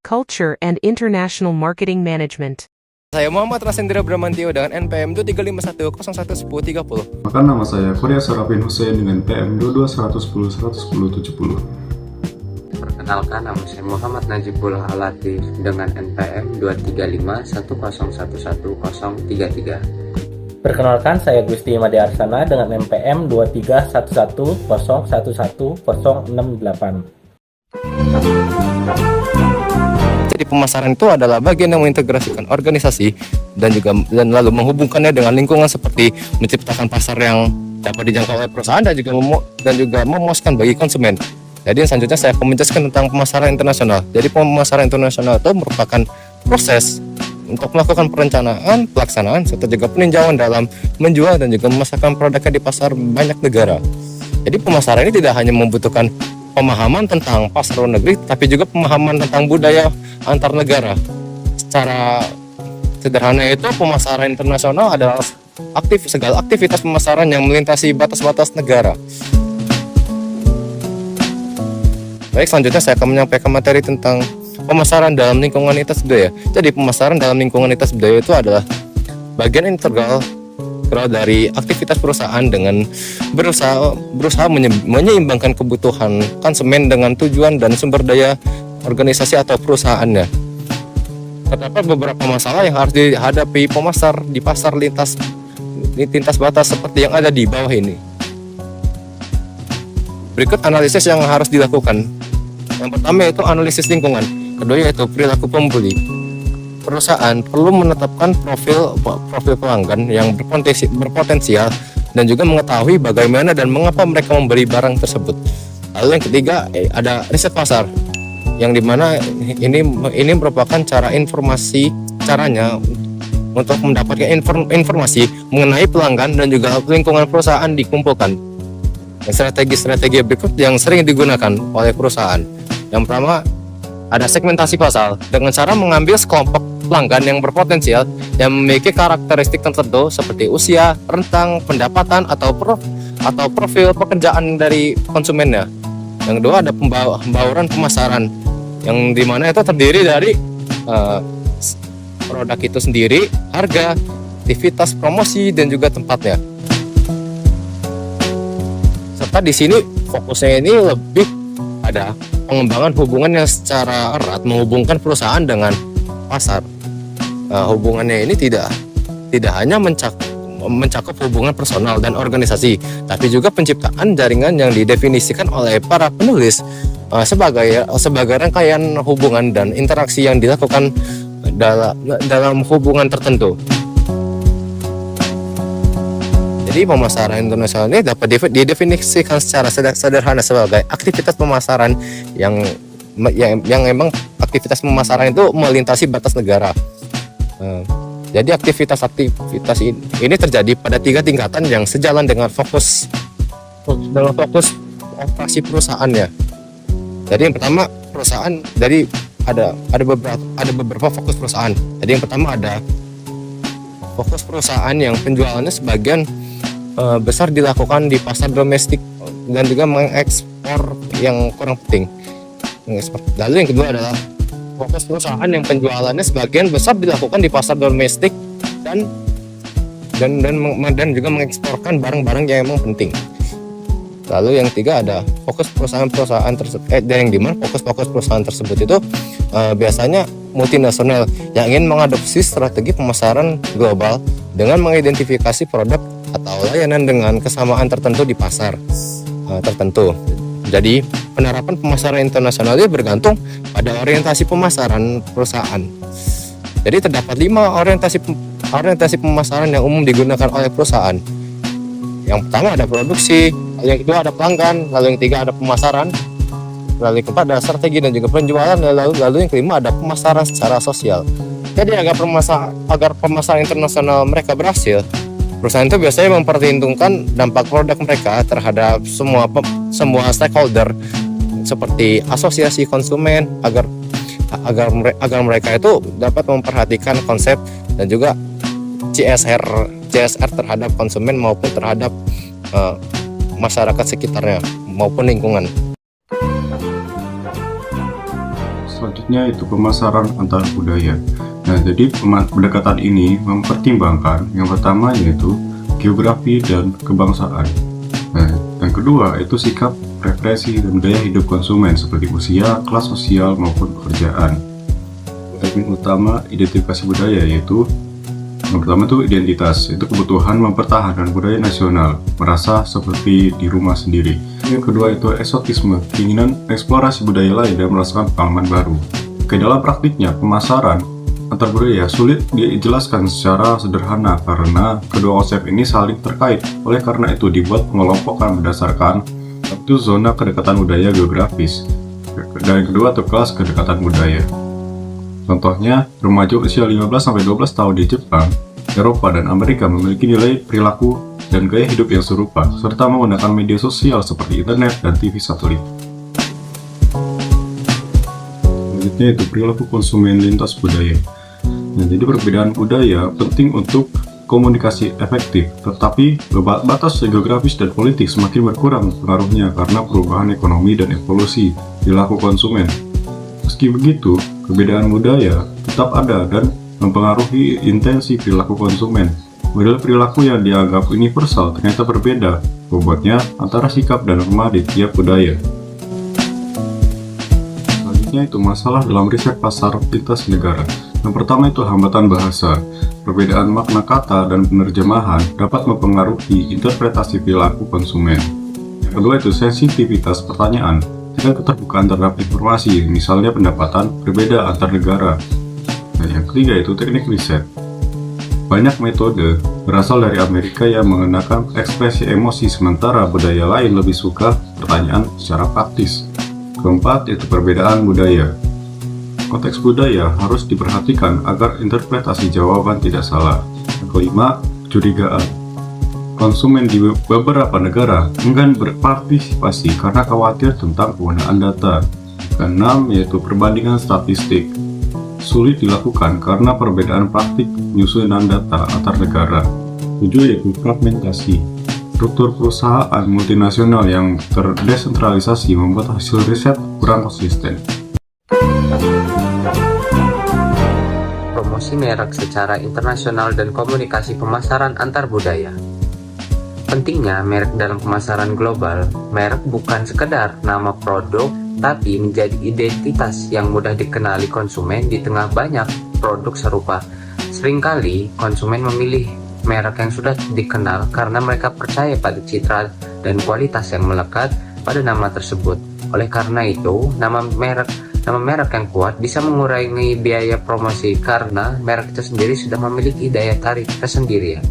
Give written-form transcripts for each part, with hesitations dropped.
Culture and International Marketing Management. Saya Muhammad Rasendra Bramantio dengan NPM 2351011030. Maka nama saya Korea Sarapin Hussein dengan PM 2211011070. Perkenalkan, nama saya Muhammad Najibul Alatif dengan NPM 23514111033. Perkenalkan, saya Gusti Made Arsana dengan NPM 23110111068. Jadi pemasaran itu adalah bagian yang mengintegrasikan organisasi dan lalu menghubungkannya dengan lingkungan seperti menciptakan pasar yang dapat dijangkau oleh perusahaan dan juga memuaskan bagi konsumen. Jadi selanjutnya saya akan menjelaskan tentang pemasaran internasional. Jadi pemasaran internasional itu merupakan proses untuk melakukan perencanaan, pelaksanaan, serta juga peninjauan dalam menjual dan juga memasarkan produknya di pasar banyak negara. Jadi pemasaran ini tidak hanya membutuhkan pemahaman tentang pasar luar negeri, tapi juga pemahaman tentang budaya antar negara. Secara sederhana itu, pemasaran internasional adalah segala aktivitas pemasaran yang melintasi batas-batas negara. Baik, selanjutnya saya akan menyampaikan materi tentang pemasaran dalam lingkungan lintas budaya. Jadi pemasaran dalam lingkungan lintas budaya itu adalah bagian integral dari aktivitas perusahaan dengan berusaha menyeimbangkan kebutuhan konsumen dengan tujuan dan sumber daya organisasi atau perusahaannya. Terdapat beberapa masalah yang harus dihadapi pemasar di pasar lintas batas seperti yang ada di bawah ini. Berikut analisis yang harus dilakukan. Yang pertama yaitu analisis lingkungan, kedua yaitu perilaku pembeli. Perusahaan perlu menetapkan profil pelanggan yang berpotensial dan juga mengetahui bagaimana dan mengapa mereka membeli barang tersebut. Lalu yang ketiga ada riset pasar, yang dimana ini merupakan caranya untuk mendapatkan informasi mengenai pelanggan dan juga lingkungan perusahaan dikumpulkan. Strategi berikut yang sering digunakan oleh perusahaan. Yang pertama ada segmentasi pasar dengan cara mengambil sekelompok pelanggan yang berpotensial yang memiliki karakteristik tertentu seperti usia, rentang, pendapatan atau profil pekerjaan dari konsumennya. Yang kedua ada pembauran pemasaran yang dimana itu terdiri dari produk itu sendiri, harga, aktivitas promosi dan juga tempatnya. Serta di sini fokusnya ini lebih ada pengembangan hubungan yang secara erat menghubungkan perusahaan dengan pasar. Hubungannya ini tidak hanya mencakup hubungan personal dan organisasi, tapi juga penciptaan jaringan yang didefinisikan oleh para penulis sebagai rangkaian hubungan dan interaksi yang dilakukan dalam hubungan tertentu. Jadi pemasaran internasional ini dapat didefinisikan secara sederhana sebagai aktivitas pemasaran yang memang aktivitas pemasaran itu melintasi batas negara. Jadi aktivitas ini terjadi pada 3 tingkatan yang sejalan dengan fokus operasi perusahaannya. Jadi yang pertama perusahaan, jadi ada beberapa fokus perusahaan. Jadi yang pertama ada fokus perusahaan yang penjualannya sebagian besar dilakukan di pasar domestik dan juga mengekspor yang kurang penting. Lalu yang kedua adalah fokus perusahaan yang penjualannya sebagian besar dilakukan di pasar domestik dan juga mengeksporkan barang-barang yang memang penting. Lalu yang ketiga ada fokus perusahaan tersebut dan yang dimana fokus perusahaan tersebut itu biasanya multinasional yang ingin mengadopsi strategi pemasaran global dengan mengidentifikasi produk atau layanan dengan kesamaan tertentu di pasar tertentu. Jadi penerapan pemasaran internasional ini bergantung pada orientasi pemasaran perusahaan. Jadi terdapat 5 orientasi pemasaran yang umum digunakan oleh perusahaan. Yang pertama ada produksi, lalu yang kedua ada pelanggan, lalu yang ketiga ada pemasaran, lalu yang keempat ada strategi dan juga penjualan, lalu yang kelima ada pemasaran secara sosial. Jadi agar pemasaran internasional mereka berhasil, perusahaan itu biasanya memperhitungkan dampak produk mereka terhadap semua stakeholder seperti asosiasi konsumen agar mereka itu dapat memperhatikan konsep dan juga CSR terhadap konsumen maupun terhadap masyarakat sekitarnya maupun lingkungan. Selanjutnya Selanjutnya itu pemasaran antar budaya. Nah, jadi pendekatan ini mempertimbangkan yang pertama yaitu geografi dan kebangsaan. Nah, yang kedua itu sikap, preferensi, dan gaya hidup konsumen seperti usia, kelas sosial, maupun pekerjaan. Termin utama identifikasi budaya yaitu yang pertama itu identitas, itu kebutuhan mempertahankan budaya nasional, merasa seperti di rumah sendiri. Yang kedua itu eksotisme, keinginan eksplorasi budaya lain dan merasakan pengalaman baru. Oke, dalam praktiknya pemasaran antar budaya sulit dijelaskan secara sederhana karena kedua konsep ini saling terkait. Oleh karena itu dibuat pengelompokan berdasarkan itu zona kedekatan budaya geografis. Dan yang kedua itu kelas kedekatan budaya. Contohnya, remaja usia 15-12 tahun di Jepang, Eropa, dan Amerika memiliki nilai perilaku dan gaya hidup yang serupa, serta menggunakan media sosial seperti internet dan TV satelit. Selanjutnya itu perilaku konsumen lintas budaya. Nah, jadi perbedaan budaya penting untuk komunikasi efektif, tetapi batas geografis dan politik semakin berkurang pengaruhnya karena perubahan ekonomi dan evolusi perilaku konsumen. Meski begitu, perbedaan budaya tetap ada dan mempengaruhi intensi perilaku konsumen. Model perilaku yang dianggap universal ternyata berbeda bobotnya antara sikap dan norma di tiap budaya. Selanjutnya itu masalah dalam riset pasar lintas negara. Yang pertama itu hambatan bahasa. Perbedaan makna kata dan penerjemahan dapat mempengaruhi interpretasi perilaku konsumen. Yang kedua itu sensitivitas pertanyaan. Dengan keterbukaan terhadap informasi, misalnya pendapatan berbeda antar negara. Dan yang ketiga itu teknik riset. Banyak metode berasal dari Amerika yang mengenakan ekspresi emosi, sementara budaya lain lebih suka pertanyaan secara praktis. Keempat itu perbedaan budaya. Konteks budaya harus diperhatikan agar interpretasi jawaban tidak salah. Yang kelima, kecurigaan. Konsumen di beberapa negara enggan berpartisipasi karena khawatir tentang penggunaan data. Keenam yaitu perbandingan statistik. Sulit dilakukan karena perbedaan praktik penyusunan data antar negara. 7 yaitu fragmentasi. Struktur perusahaan multinasional yang terdesentralisasi membuat hasil riset kurang konsisten. Promosi merek secara internasional dan komunikasi pemasaran antar budaya. Pentingnya merek dalam pemasaran global. Merek bukan sekedar nama produk, tapi menjadi identitas yang mudah dikenali konsumen di tengah banyak produk serupa. Seringkali konsumen memilih merek yang sudah dikenal karena mereka percaya pada citra dan kualitas yang melekat pada nama tersebut. Oleh karena itu, nama merek yang kuat bisa mengurangi biaya promosi karena merek itu sendiri sudah memiliki daya tarik tersendiri.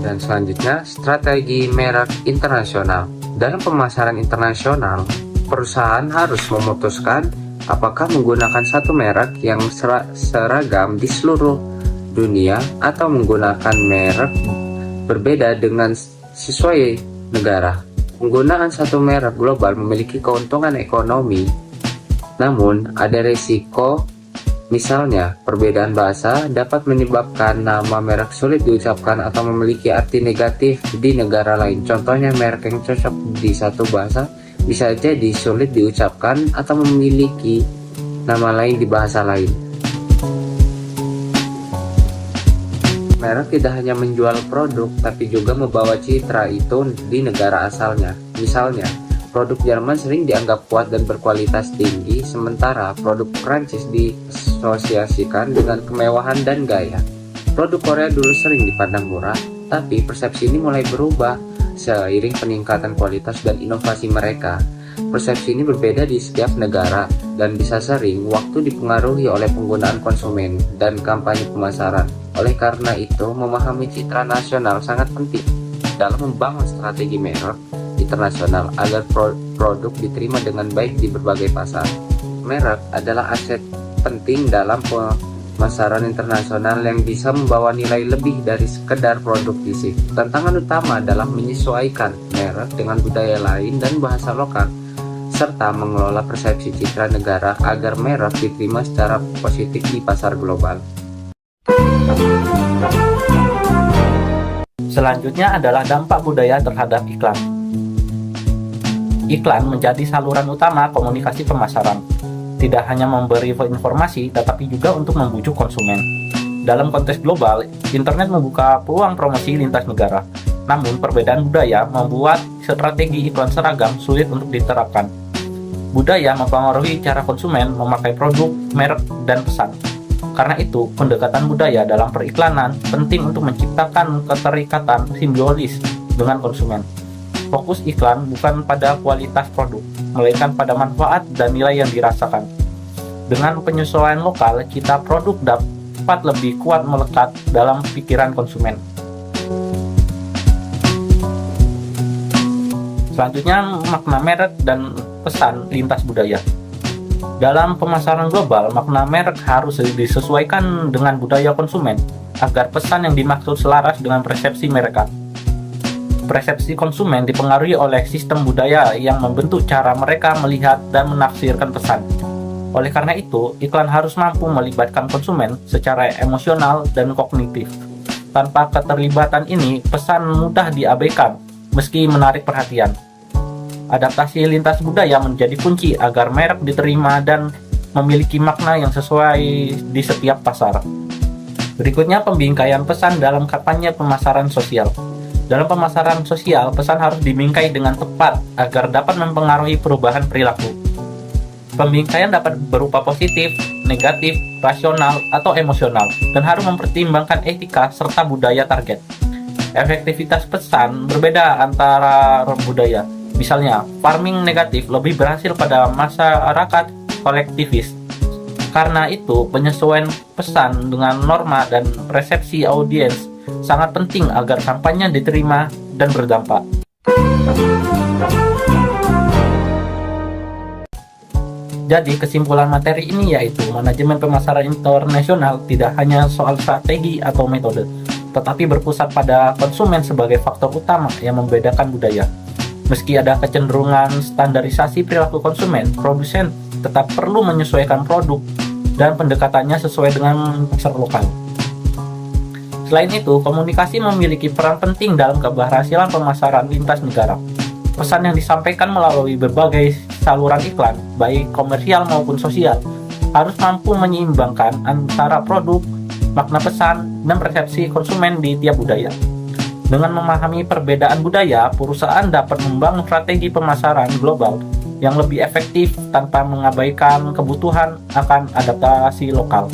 Dan selanjutnya, strategi merek internasional. Dalam pemasaran internasional, perusahaan harus memutuskan apakah menggunakan satu merek yang seragam di seluruh dunia atau menggunakan merek berbeda dengan sesuai negara. Penggunaan satu merek global memiliki keuntungan ekonomi, namun ada risiko. Misalnya, perbedaan bahasa dapat menyebabkan nama merek sulit diucapkan atau memiliki arti negatif di negara lain. Contohnya, merek yang cocok di satu bahasa bisa jadi sulit diucapkan atau memiliki nama lain di bahasa lain. Merek tidak hanya menjual produk, tapi juga membawa citra itu di negara asalnya. Misalnya, produk Jerman sering dianggap kuat dan berkualitas tinggi, sementara produk Prancis disosiasikan dengan kemewahan dan gaya. Produk Korea dulu sering dipandang murah, tapi persepsi ini mulai berubah seiring peningkatan kualitas dan inovasi mereka. Persepsi ini berbeda di setiap negara dan bisa sering waktu dipengaruhi oleh penggunaan konsumen dan kampanye pemasaran. Oleh karena itu, memahami citra nasional sangat penting dalam membangun strategi merek internasional agar produk diterima dengan baik di berbagai pasar. Merek adalah aset penting dalam pemasaran internasional yang bisa membawa nilai lebih dari sekedar produk fisik. Tantangan utama adalah menyesuaikan merek dengan budaya lain dan bahasa lokal, serta mengelola persepsi citra negara agar merek diterima secara positif di pasar global. Selanjutnya adalah dampak budaya terhadap iklan. iklan menjadi saluran utama komunikasi pemasaran. Tidak hanya memberi informasi, tetapi juga untuk membujuk konsumen. Dalam konteks global, internet membuka peluang promosi lintas negara. Namun, perbedaan budaya membuat strategi iklan seragam sulit untuk diterapkan. Budaya mempengaruhi cara konsumen memakai produk, merek, dan pesan. Karena itu, pendekatan budaya dalam periklanan penting untuk menciptakan keterikatan simbiosis dengan konsumen. Fokus iklan bukan pada kualitas produk, melainkan pada manfaat dan nilai yang dirasakan. Dengan penyesuaian lokal, cita produk dapat lebih kuat melekat dalam pikiran konsumen. Selanjutnya, makna merek dan pesan lintas budaya. Dalam pemasaran global, makna merek harus disesuaikan dengan budaya konsumen agar pesan yang dimaksud selaras dengan persepsi mereka. Persepsi konsumen dipengaruhi oleh sistem budaya yang membentuk cara mereka melihat dan menafsirkan pesan. Oleh karena itu, iklan harus mampu melibatkan konsumen secara emosional dan kognitif. Tanpa keterlibatan ini, pesan mudah diabaikan meski menarik perhatian. Adaptasi lintas budaya menjadi kunci agar merek diterima dan memiliki makna yang sesuai di setiap pasar. Berikutnya, pembingkaian pesan dalam kampanye pemasaran sosial. Dalam pemasaran sosial, pesan harus dibingkai dengan tepat agar dapat mempengaruhi perubahan perilaku. Pembingkaian dapat berupa positif, negatif, rasional, atau emosional, dan harus mempertimbangkan etika serta budaya target. Efektivitas pesan berbeda antara budaya. Misalnya, farming negatif lebih berhasil pada masyarakat kolektivis. Karena itu, penyesuaian pesan dengan norma dan persepsi audiens sangat penting agar kampanye diterima dan berdampak. Jadi kesimpulan materi ini yaitu manajemen pemasaran internasional tidak hanya soal strategi atau metode, tetapi berpusat pada konsumen sebagai faktor utama yang membedakan budaya. Meski ada kecenderungan standarisasi perilaku konsumen, produsen tetap perlu menyesuaikan produk dan pendekatannya sesuai dengan pasar lokal. Selain itu, komunikasi memiliki peran penting dalam keberhasilan pemasaran lintas negara. Pesan yang disampaikan melalui berbagai saluran iklan, baik komersial maupun sosial, harus mampu menyeimbangkan antara produk, makna pesan, dan persepsi konsumen di tiap budaya. Dengan memahami perbedaan budaya, perusahaan dapat membangun strategi pemasaran global yang lebih efektif tanpa mengabaikan kebutuhan akan adaptasi lokal.